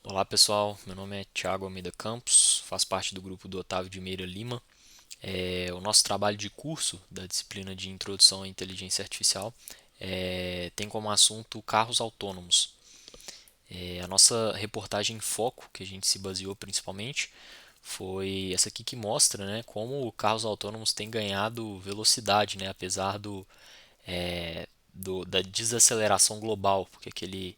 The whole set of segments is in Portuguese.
Olá pessoal, meu nome é Thiago Almeida Campos, faço parte do grupo do Otávio de Meira Lima. O nosso trabalho de curso da disciplina de Introdução à Inteligência Artificial tem como assunto carros autônomos. A nossa reportagem em foco, que a gente se baseou principalmente, foi essa aqui que mostra, né, como carros autônomos têm ganhado velocidade, né, apesar da desaceleração global, porque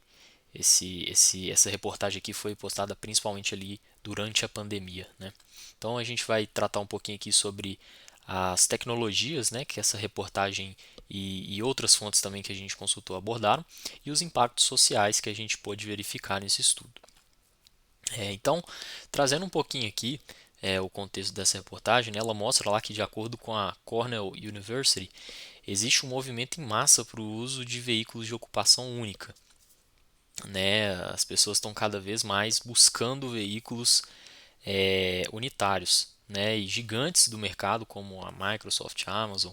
essa reportagem aqui foi postada principalmente ali durante a pandemia, né? Então a gente vai tratar um pouquinho aqui sobre as tecnologias, né, que essa reportagem e outras fontes também que a gente consultou abordaram, e os impactos sociais que a gente pôde verificar nesse estudo. Então, trazendo um pouquinho aqui o contexto dessa reportagem, né, ela mostra lá que, de acordo com a Cornell University, existe um movimento em massa para o uso de veículos de ocupação única, né? As pessoas estão cada vez mais buscando veículos unitários, né? E gigantes do mercado como a Microsoft, a Amazon,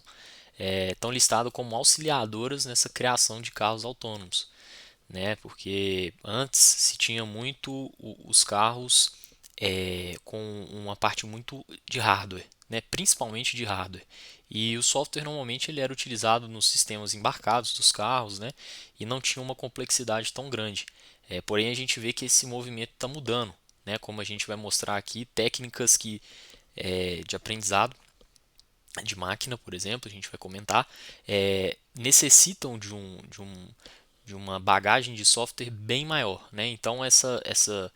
estão listados como auxiliadoras nessa criação de carros autônomos, né? Porque antes se tinha muito os carros com uma parte muito de hardware, né? Principalmente de hardware. E o software normalmente ele era utilizado nos sistemas embarcados dos carros, né? E não tinha uma complexidade tão grande. Porém a gente vê que esse movimento está mudando, né? Como a gente vai mostrar aqui, técnicas de aprendizado de máquina, por exemplo, a gente vai comentar, necessitam de uma bagagem de software bem maior, né? Então essa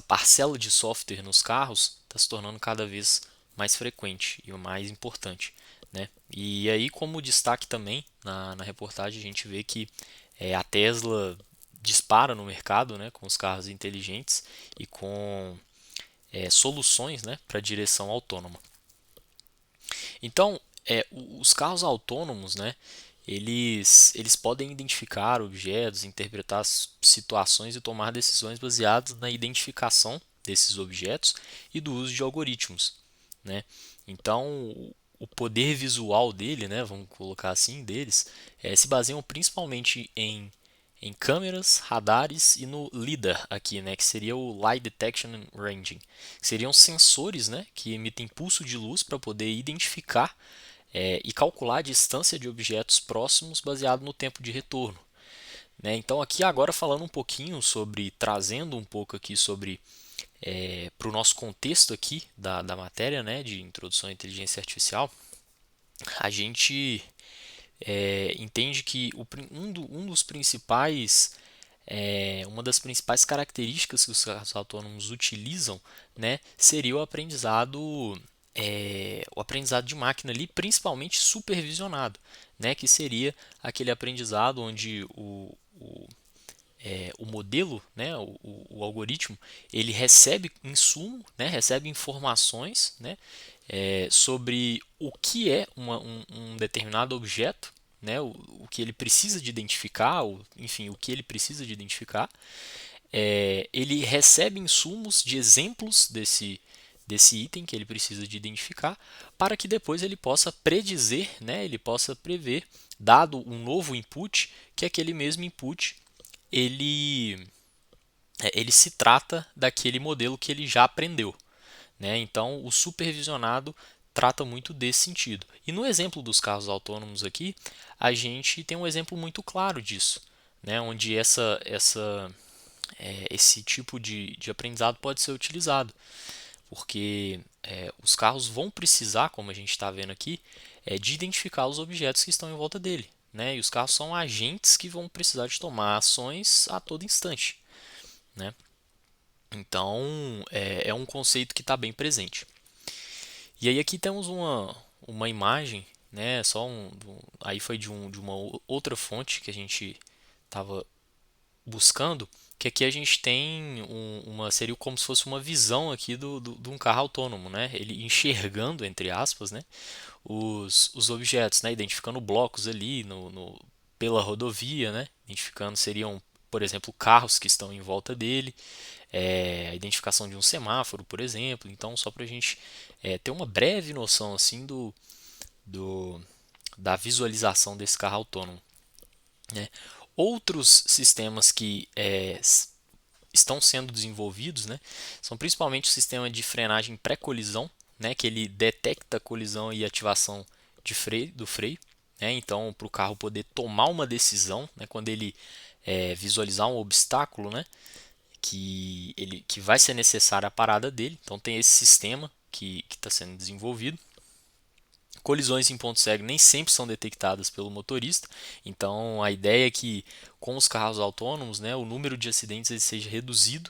parcela de software nos carros está se tornando cada vez mais frequente e o mais importante, né? E aí, como destaque também na reportagem, a gente vê que a Tesla dispara no mercado, né, com os carros inteligentes e com soluções, né, para direção autônoma. Então, os carros autônomos, né, eles podem identificar objetos, interpretar situações e tomar decisões baseadas na identificação desses objetos e do uso de algoritmos, né? Então, o poder visual dele, né, vamos colocar assim, deles, se baseiam principalmente em câmeras, radares e no LiDAR aqui, né, que seria o Light Detection and Ranging, que seriam sensores, né, que emitem pulso de luz para poder identificar e calcular a distância de objetos próximos baseado no tempo de retorno, né? Então aqui agora falando um pouquinho sobre, trazendo um pouco aqui sobre para o nosso contexto aqui da matéria, né, de introdução à inteligência artificial, a gente entende que um dos principais uma das principais características que os carros autônomos utilizam, né, seria o aprendizado de máquina ali, principalmente supervisionado, né, que seria aquele aprendizado onde o modelo, né, o algoritmo, ele recebe insumo, né, recebe informações, né, sobre o que é um determinado objeto, né, o que ele precisa de identificar, enfim, o que ele precisa de identificar. Ele recebe insumos de exemplos desse item que ele precisa de identificar, para que depois ele possa predizer, né, ele possa prever, dado um novo input, que aquele mesmo input ele, ele se trata daquele modelo que ele já aprendeu, né? Então, o supervisionado trata muito desse sentido. E no exemplo dos carros autônomos aqui, a gente tem um exemplo muito claro disso, né? Onde esse tipo de aprendizado pode ser utilizado, porque os carros vão precisar, como a gente está vendo aqui, de identificar os objetos que estão em volta dele. Né? E os carros são agentes que vão precisar de tomar ações a todo instante. Né? Então, é um conceito que está bem presente. E aí aqui temos uma imagem, né? Aí foi de uma outra fonte que a gente estava buscando, que aqui a gente tem seria como se fosse uma visão aqui de um carro autônomo, né? Ele enxergando, entre aspas, né? Os objetos, né? Identificando blocos ali pela rodovia, né? Identificando seriam, por exemplo, carros que estão em volta dele, a identificação de um semáforo, por exemplo. Então, só para a gente ter uma breve noção assim do, da visualização desse carro autônomo. Né? Outros sistemas que estão sendo desenvolvidos, né, são principalmente o sistema de frenagem pré-colisão, né, que ele detecta a colisão e ativação do freio, né, então para o carro poder tomar uma decisão, né, quando ele visualizar um obstáculo, né, que vai ser necessária a parada dele. Então tem esse sistema que está sendo desenvolvido. Colisões em ponto cego nem sempre são detectadas pelo motorista, então a ideia é que com os carros autônomos, né, o número de acidentes ele seja reduzido.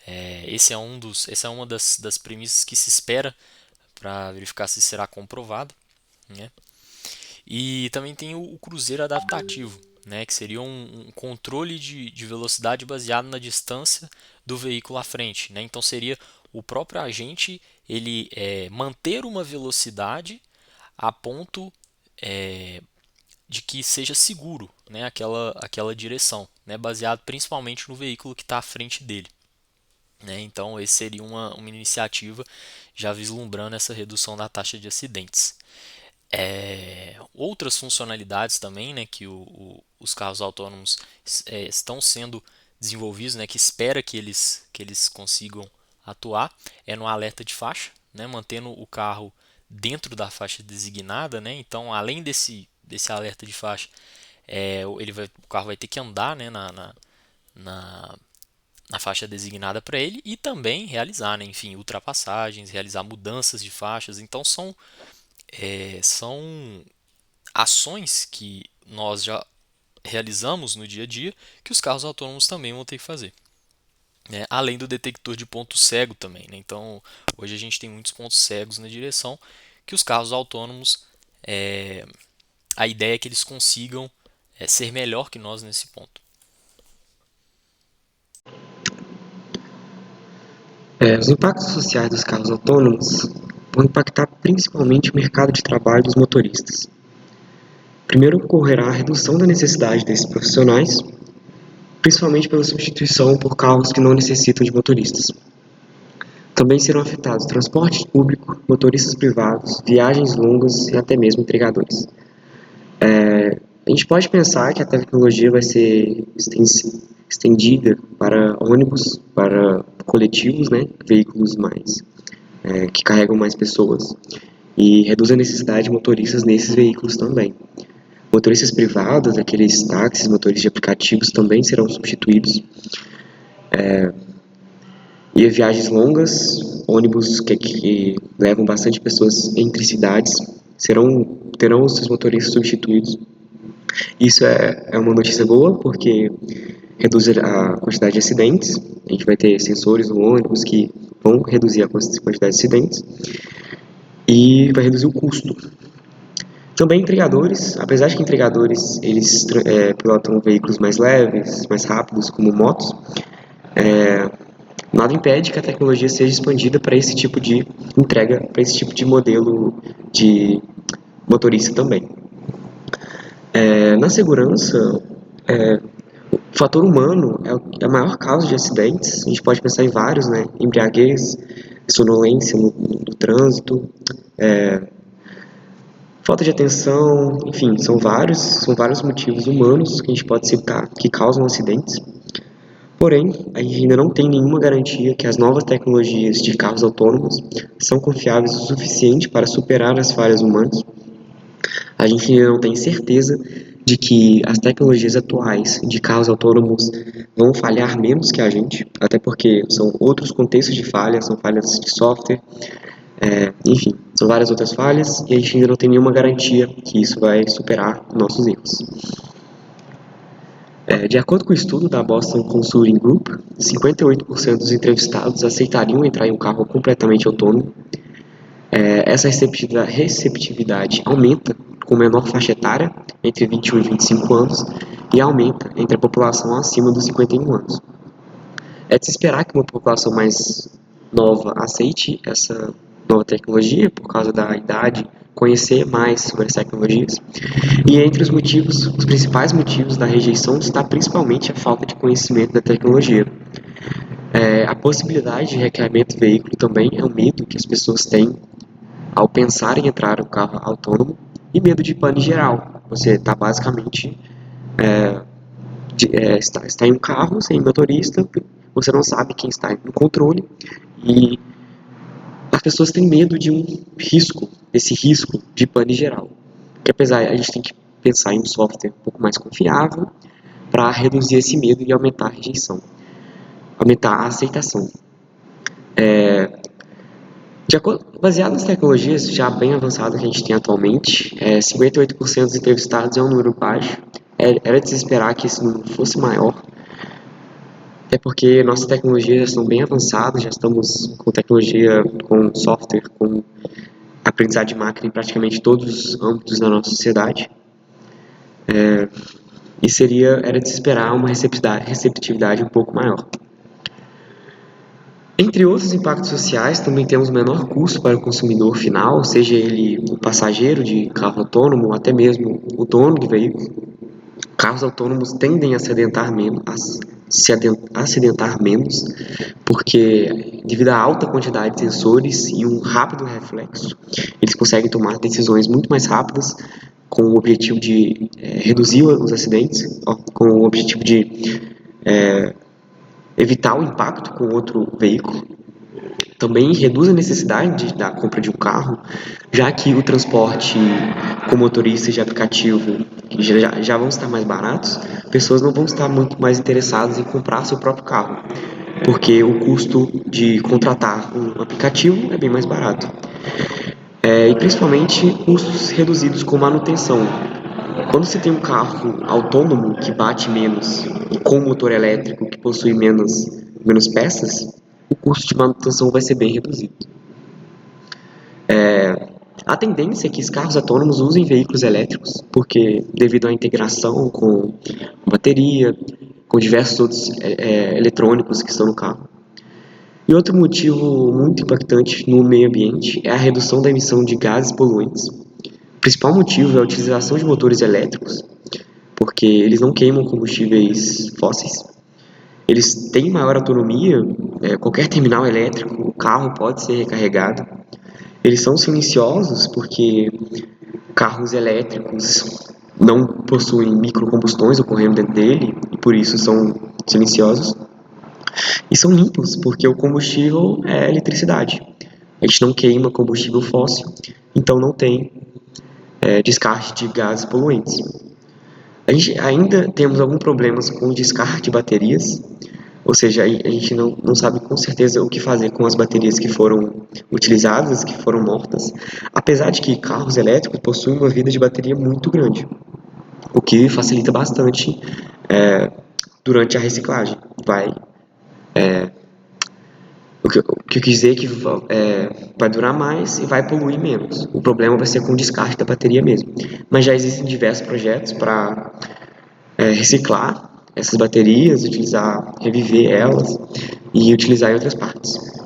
Essa é uma das premissas que se espera para verificar se será comprovado, né? E também tem o cruzeiro adaptativo, né, que seria um controle de velocidade baseado na distância do veículo à frente, né? Então seria o próprio agente ele manter uma velocidade a ponto de que seja seguro, né, aquela direção, né, baseado principalmente no veículo que está à frente dele. Né? Então, esse seria uma iniciativa já vislumbrando essa redução da taxa de acidentes. Outras funcionalidades também, né, que os carros autônomos estão sendo desenvolvidos, né, que espera que eles consigam atuar, é no alerta de faixa, né, mantendo o carro dentro da faixa designada, né, então além desse alerta de faixa, o carro vai ter que andar, né, na, na faixa designada para ele e também realizar, né, enfim, ultrapassagens, realizar mudanças de faixas, então são ações que nós já realizamos no dia a dia que os carros autônomos também vão ter que fazer. Né? Além do detector de ponto cego também. Né? Então, hoje a gente tem muitos pontos cegos na direção que os carros autônomos, a ideia é que eles consigam ser melhor que nós nesse ponto. Os impactos sociais dos carros autônomos vão impactar principalmente o mercado de trabalho dos motoristas. Primeiro, ocorrerá a redução da necessidade desses profissionais, principalmente pela substituição por carros que não necessitam de motoristas. Também serão afetados transporte público, motoristas privados, viagens longas e até mesmo entregadores. A gente pode pensar que a tecnologia vai ser estendida para ônibus, para coletivos, né, veículos que carregam mais pessoas e reduz a necessidade de motoristas nesses veículos também. Motoristas privados, aqueles táxis, motoristas de aplicativos também serão substituídos. E viagens longas, ônibus que levam bastante pessoas entre cidades, terão os seus motoristas substituídos. Isso é uma notícia boa, porque reduz a quantidade de acidentes. A gente vai ter sensores no ônibus que vão reduzir a quantidade de acidentes e vai reduzir o custo. Também entregadores, apesar de que entregadores eles pilotam veículos mais leves, mais rápidos, como motos, nada impede que a tecnologia seja expandida para esse tipo de entrega, para esse tipo de modelo de motorista também. Na segurança, o fator humano é a maior causa de acidentes. A gente pode pensar em vários, né? Embriaguez, sonolência no trânsito, falta de atenção, enfim, são vários motivos humanos que a gente pode citar que causam acidentes. Porém, a gente ainda não tem nenhuma garantia que as novas tecnologias de carros autônomos são confiáveis o suficiente para superar as falhas humanas. A gente ainda não tem certeza de que as tecnologias atuais de carros autônomos vão falhar menos que a gente, até porque são outros contextos de falha, são falhas de software, enfim, são várias outras falhas e a gente ainda não tem nenhuma garantia que isso vai superar nossos erros. De acordo com o estudo da Boston Consulting Group, 58% dos entrevistados aceitariam entrar em um carro completamente autônomo. Essa receptividade aumenta com menor faixa etária, entre 21 e 25 anos, e aumenta entre a população acima dos 51 anos. É de se esperar que uma população mais nova aceite essa nova tecnologia, por causa da idade, conhecer mais sobre as tecnologias. E entre os principais motivos da rejeição está principalmente a falta de conhecimento da tecnologia. A possibilidade de hackeamento do veículo também é um medo que as pessoas têm ao pensar em entrar em um carro autônomo e medo de pane geral. Você está basicamente está em um carro sem motorista você não sabe quem está no controle e as pessoas têm medo de um risco, desse risco de pane geral. Que apesar, a gente tem que pensar em um software um pouco mais confiável para reduzir esse medo e aumentar a rejeição, aumentar a aceitação. Baseado nas tecnologias já bem avançadas que a gente tem atualmente, 58% dos entrevistados é um número baixo. Era de se esperar que esse número fosse maior, até porque nossas tecnologias já estão bem avançadas, já estamos com tecnologia, com software, com aprendizado de máquina em praticamente todos os âmbitos da nossa sociedade. Era de se esperar uma receptividade um pouco maior. Entre outros impactos sociais, também temos menor custo para o consumidor final, seja ele o passageiro de carro autônomo ou até mesmo o dono do veículo. Carros autônomos tendem a se acidentar menos, porque devido à alta quantidade de sensores e um rápido reflexo, eles conseguem tomar decisões muito mais rápidas com o objetivo de reduzir os acidentes, com o objetivo de evitar o impacto com outro veículo. Também reduz a necessidade da compra de um carro, já que o transporte com motoristas de aplicativo já vão estar mais baratos, pessoas não vão estar muito mais interessadas em comprar seu próprio carro, porque o custo de contratar um aplicativo é bem mais barato. E principalmente custos reduzidos com manutenção. Quando você tem um carro autônomo que bate menos, com motor elétrico que possui menos peças, o custo de manutenção vai ser bem reduzido. A tendência é que os carros autônomos usem veículos elétricos, porque devido à integração com bateria, com diversos outros eletrônicos que estão no carro. E outro motivo muito impactante no meio ambiente é a redução da emissão de gases poluentes. O principal motivo é a utilização de motores elétricos, porque eles não queimam combustíveis fósseis. Eles têm maior autonomia, qualquer terminal elétrico, o carro pode ser recarregado. Eles são silenciosos porque carros elétricos não possuem microcombustões ocorrendo dentro dele e por isso são silenciosos. E são limpos porque o combustível é eletricidade. A gente não queima combustível fóssil, então não tem descarte de gases poluentes. A gente ainda temos alguns problemas com o descarte de baterias, ou seja, a gente não sabe com certeza o que fazer com as baterias que foram utilizadas, que foram mortas, apesar de que carros elétricos possuem uma vida de bateria muito grande, o que facilita bastante durante a reciclagem. O que eu quis dizer é que vai durar mais e vai poluir menos. O problema vai ser com o descarte da bateria mesmo. Mas já existem diversos projetos para reciclar essas baterias, reviver elas e utilizar em outras partes.